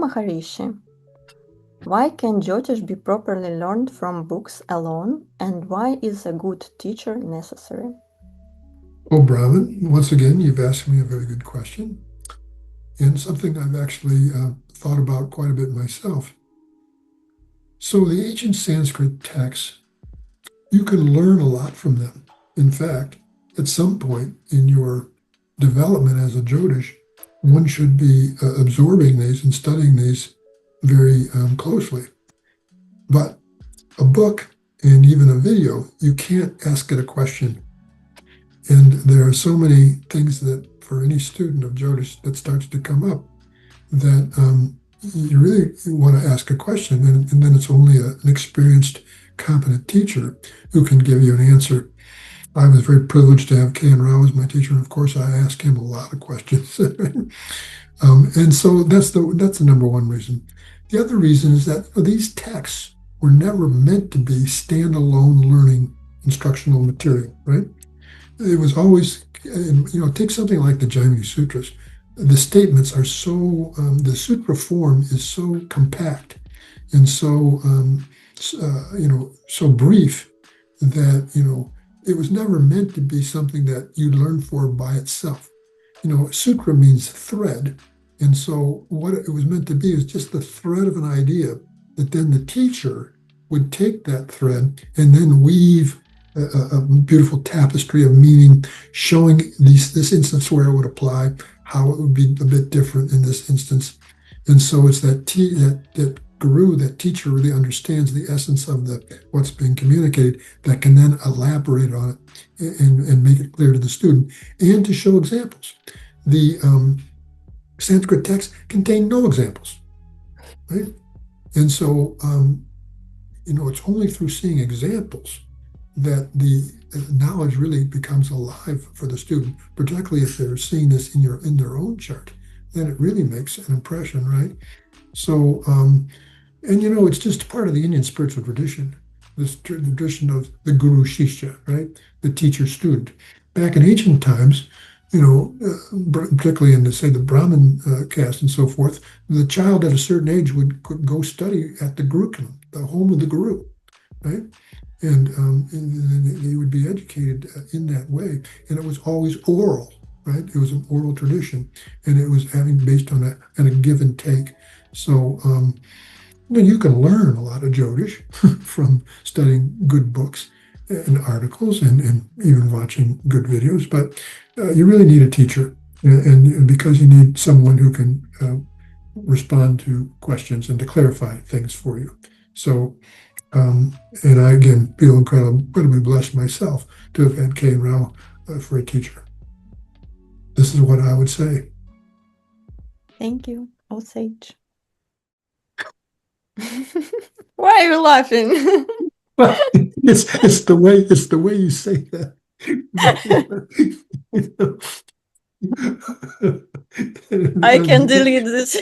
Maharishi. Why can Jyotish be properly learned from books alone, and why is a good teacher necessary? Well, Brahman, once again, you've asked me a very good question, and something I've actually thought about quite a bit myself. So the ancient Sanskrit texts, you can learn a lot from them. In fact, at some point in your development as a Jyotish, one should be absorbing these and studying these very closely. But a book and even a video, you can't ask it a question. And there are so many things that for any student of Jyotish that starts to come up that you really want to ask a question, and then it's only an experienced, competent teacher who can give you an answer. I was very privileged to have K.N. Rao as my teacher, and of course I asked him a lot of questions. And so that's the number one reason. The other reason is that these texts were never meant to be standalone learning instructional material, right? It was always, take something like the Jaimini Sutras. The statements are so, the sutra form is so compact and so, so brief that, it was never meant to be something that you learn for by itself. Sutra means thread. And so what it was meant to be is just the thread of an idea that then the teacher would take that thread and then weave a beautiful tapestry of meaning, showing this instance where it would apply, how it would be a bit different in this instance. And so it's that guru, that teacher really understands the essence of what's being communicated, that can then elaborate on it and make it clear to the student and to show examples. The Sanskrit texts contain no examples, right? And so, it's only through seeing examples that the knowledge really becomes alive for the student, particularly if they're seeing this in their own chart. Then it really makes an impression, right? So, it's just part of the Indian spiritual tradition, this tradition of the guru shishya, right? The teacher student. Back in ancient times, particularly in the Brahmin caste and so forth, the child at a certain age could go study at the Gurukulam, the home of the guru, right? And they would be educated in that way. And it was always oral, right? It was an oral tradition, and it was based on a give and take. So, you can learn a lot of Jyotish from studying good books and articles and even watching good videos, but you really need a teacher, and because you need someone who can respond to questions and to clarify things for you. So, and I again feel incredibly blessed myself to have had K.N. Rao for a teacher. This is what I would say. Thank you, Osage. Why are you laughing? Well, it's the way you say that. I can delete this.